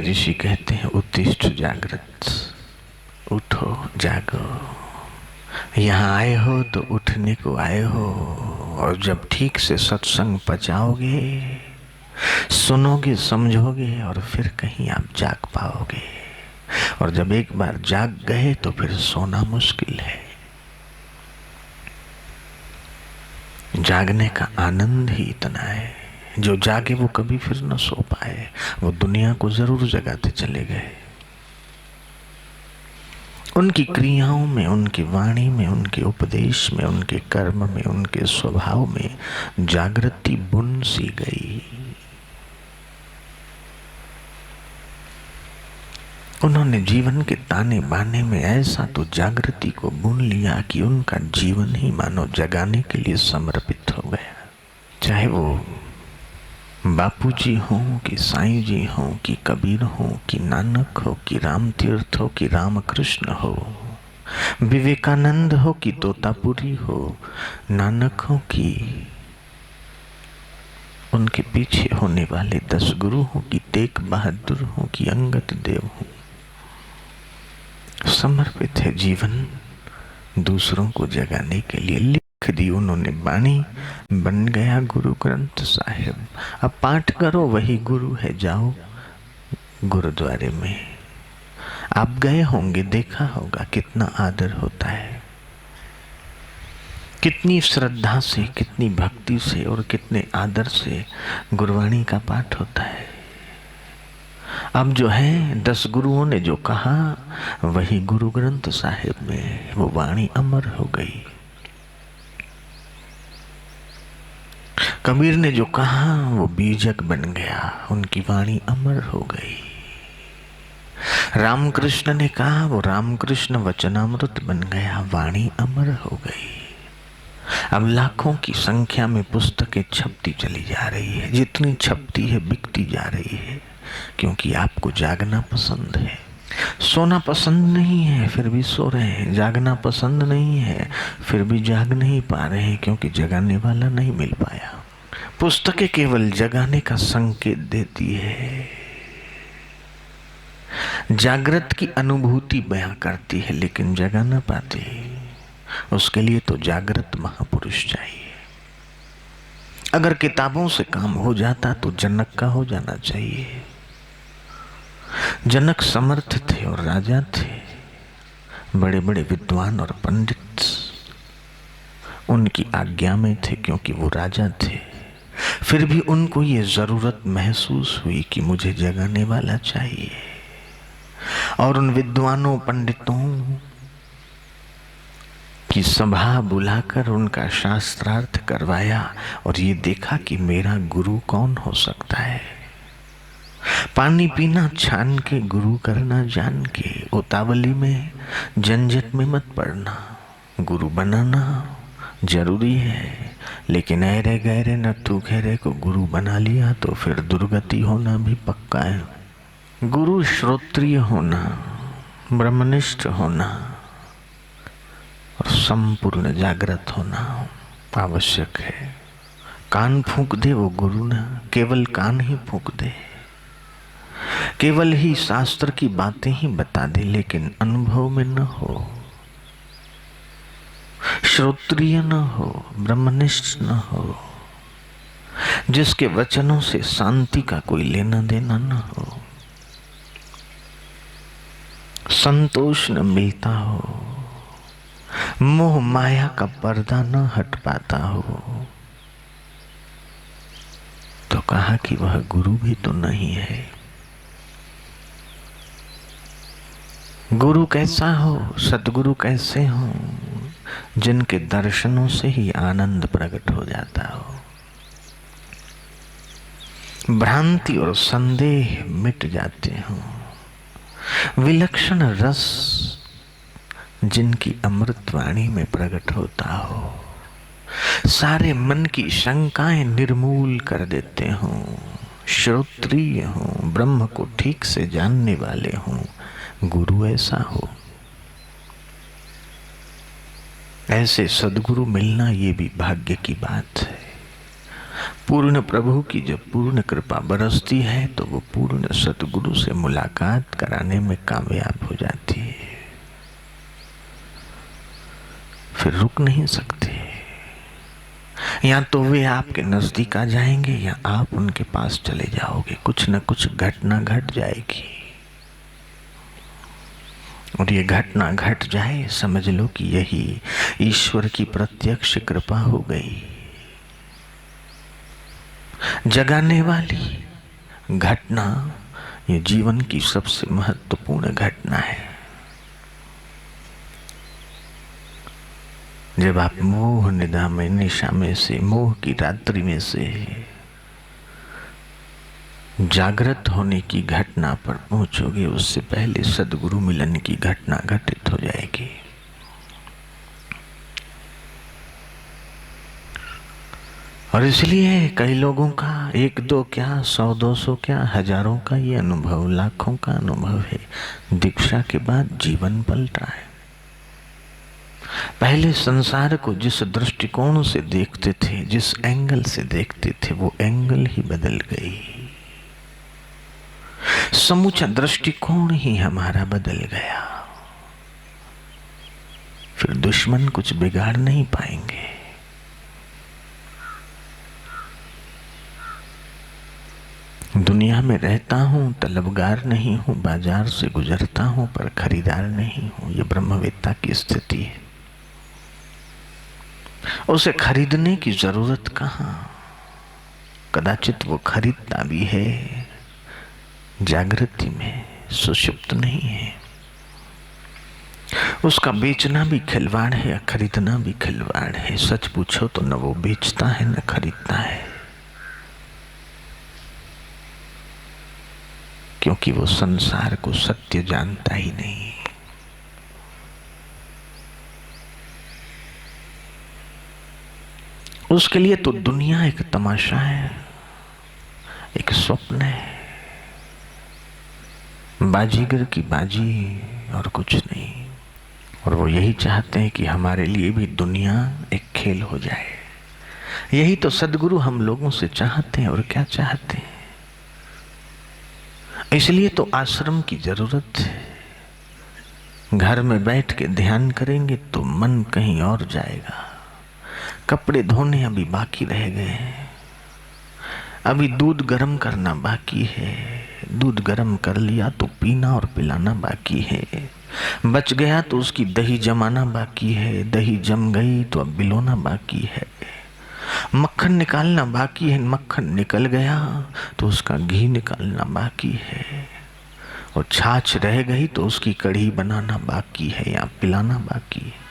ऋषि कहते हैं उत्तिष्ठ जागृत, उठो जागो। यहाँ आए हो तो उठने को आए हो, और जब ठीक से सत्संग पचाओगे, सुनोगे, समझोगे, और फिर कहीं आप जाग पाओगे। और जब एक बार जाग गए तो फिर सोना मुश्किल है। जागने का आनंद ही इतना है, जो जागे वो कभी फिर न सो पाए, वो दुनिया को जरूर जगाते चले गए। उनकी क्रियाओं में, उनकी वाणी में, उनके उपदेश में, उनके कर्म में, उनके स्वभाव में जागृति बुन सी गई। उन्होंने जीवन के ताने बाने में ऐसा तो जागृति को बुन लिया कि उनका जीवन ही मानो जगाने के लिए समर्पित हो गया। चाहे वो बापूजी हो कि साईं जी हो कि कबीर हो कि नानक हो कि राम तीर्थ हो कि रामकृष्ण हो, विवेकानंद हो कि तोतापुरी हो, नानक हो कि उनके पीछे होने वाले 10 गुरु हो कि तेग बहादुर हो कि अंगद देव हो, समर्पित है जीवन दूसरों को जगाने के लिए। लिख दी उन्होंने बाणी, बन गया गुरु ग्रंथ साहिब। अब पाठ करो, वही गुरु है। जाओ गुरुद्वारे में, आप गए होंगे, देखा होगा कितना आदर होता है, कितनी श्रद्धा से, कितनी भक्ति से और कितने आदर से गुरबाणी का पाठ होता है। अब जो है 10 गुरुओं ने जो कहा वही गुरु ग्रंथ साहिब में वो वाणी अमर हो गई। कबीर ने जो कहा वो बीजक बन गया, उनकी वाणी अमर हो गई। रामकृष्ण ने कहा वो रामकृष्ण वचनामृत बन गया, वाणी अमर हो गई। अब लाखों की संख्या में पुस्तकें छपती चली जा रही है, जितनी छपती है बिकती जा रही है, क्योंकि आपको जागना पसंद है। सोना पसंद नहीं है फिर भी सो रहे हैं, जागना पसंद नहीं है फिर भी जाग नहीं पा रहे हैं, क्योंकि जगाने वाला नहीं मिल पाया। पुस्तकें केवल जगाने का संकेत देती है, जागृत की अनुभूति बयां करती है, लेकिन जगा ना पाती। उसके लिए तो जागृत महापुरुष चाहिए। अगर किताबों से काम हो जाता तो जनक का हो जाना चाहिए। जनक समर्थ थे और राजा थे, बड़े बड़े विद्वान और पंडित उनकी आज्ञा में थे, क्योंकि वो राजा थे। फिर भी उनको ये जरूरत महसूस हुई कि मुझे जगाने वाला चाहिए, और उन विद्वानों पंडितों की सभा बुलाकर उनका शास्त्रार्थ करवाया, और ये देखा कि मेरा गुरु कौन हो सकता है। पानी पीना छान के, गुरु करना जान के, उतावली में झंझट में मत पड़ना। गुरु बनाना जरूरी है, लेकिन ऐरे गहरे नट्ठू घेरे को गुरु बना लिया तो फिर दुर्गति होना भी पक्का है। गुरु श्रोत्रिय होना, ब्रह्मनिष्ठ होना और संपूर्ण जागृत होना आवश्यक है। कान फूंक दे वो गुरु ना, केवल कान ही फूंक दे, केवल ही शास्त्र की बातें ही बता दे, लेकिन अनुभव में न हो, श्रोत्रिय न हो, ब्रह्मनिष्ठ न हो, जिसके वचनों से शांति का कोई लेना देना न हो, संतोष न मिलता हो, मोह माया का पर्दा न हट पाता हो, तो कहा कि वह गुरु भी तो नहीं है। गुरु कैसा हो, सद्गुरु कैसे हो, जिनके दर्शनों से ही आनंद प्रकट हो जाता हो, भ्रांति और संदेह मिट जाते हो, विलक्षण रस जिनकी अमृतवाणी में प्रकट होता हो, सारे मन की शंकाएं निर्मूल कर देते हो, श्रोत्रिय हो, ब्रह्म को ठीक से जानने वाले हो, गुरु ऐसा हो। ऐसे सद्गुरु मिलना ये भी भाग्य की बात है। पूर्ण प्रभु की जब पूर्ण कृपा बरसती है तो वो पूर्ण सतगुरु से मुलाकात कराने में कामयाब हो जाती है, फिर रुक नहीं सकते। या तो वे आपके नजदीक आ जाएंगे या आप उनके पास चले जाओगे, कुछ न कुछ घटना घट जाएगी। और ये घटना घट जाए, समझ लो कि यही ईश्वर की प्रत्यक्ष कृपा हो गई। जगाने वाली घटना ये जीवन की सबसे महत्वपूर्ण घटना है। जब आप मोह निद्रा में, निशा में से, मोह की रात्रि में से जागृत होने की घटना पर पहुंचोगे, उससे पहले सद्गुरु मिलन की घटना घटित हो जाएगी। और इसलिए कई लोगों का एक दो क्या, 100-200 क्या, हजारों का ये अनुभव, लाखों का अनुभव है। दीक्षा के बाद जीवन पलटा है। पहले संसार को जिस दृष्टिकोण से देखते थे, जिस एंगल से देखते थे, वो एंगल ही बदल गई। समूचा दृष्टिकोण ही हमारा बदल गया। फिर दुश्मन कुछ बिगाड़ नहीं पाएंगे। दुनिया में रहता हूं, तलबगार नहीं हूं, बाजार से गुजरता हूं पर खरीदार नहीं हूं। ये ब्रह्मवेत्ता की स्थिति है। उसे खरीदने की जरूरत कहां? कदाचित वो खरीदता भी है, जागृति में, सुषुप्त नहीं है। उसका बेचना भी खिलवाड़ है, खरीदना भी खिलवाड़ है। सच पूछो तो न वो बेचता है न खरीदता है, क्योंकि वो संसार को सत्य जानता ही नहीं। उसके लिए तो दुनिया एक तमाशा है, एक स्वप्न है, बाजीगर की बाजी और कुछ नहीं। और वो यही चाहते हैं कि हमारे लिए भी दुनिया एक खेल हो जाए। यही तो सद्गुरु हम लोगों से चाहते हैं। और क्या चाहते हैं? इसलिए तो आश्रम की जरूरत है। घर में बैठ के ध्यान करेंगे तो मन कहीं और जाएगा। कपड़े धोने अभी बाकी रह गए हैं, अभी दूध गर्म करना बाकी है। दूध गर्म कर लिया तो पीना और पिलाना बाकी है। बच गया तो उसकी दही जमाना बाकी है। दही जम गई तो अब बिलोना बाकी है। मक्खन निकालना बाकी है। मक्खन निकल गया तो उसका घी निकालना बाकी है। और छाछ रह गई तो उसकी कढ़ी बनाना बाकी है या पिलाना बाकी है।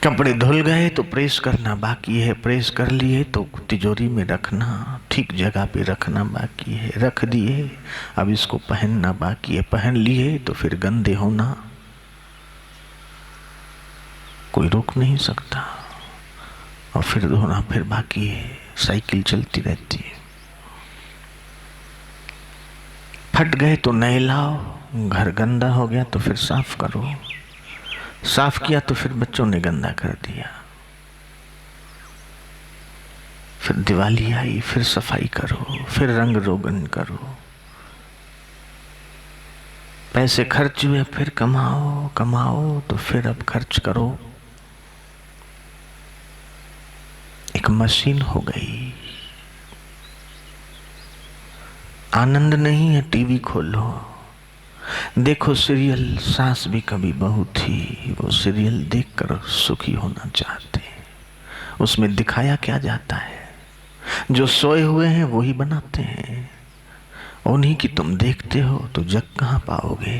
कपड़े धुल गए तो प्रेस करना बाकी है। प्रेस कर लिए तो तिजोरी में रखना, ठीक जगह पे रखना बाकी है। रख दिए, अब इसको पहनना बाकी है। पहन लिए तो फिर गंदे होना कोई रोक नहीं सकता। और फिर धोना फिर बाकी है। साइकिल चलती रहती है। फट गए तो नए लाओ। घर गंदा हो गया तो फिर साफ करो। साफ किया तो फिर बच्चों ने गंदा कर दिया। फिर दिवाली आई, फिर सफाई करो, फिर रंग रोगन करो। पैसे खर्च हुए, फिर कमाओ। कमाओ तो फिर अब खर्च करो। एक मशीन हो गई। आनंद नहीं है, टीवी खोलो, देखो सीरियल। सास भी कभी बहू थी, वो सीरियल देखकर सुखी होना चाहते हैं। उसमें दिखाया क्या जाता है? जो सोए हुए हैं वही बनाते हैं। उन्हीं की तुम देखते हो तो जग कहां पाओगे?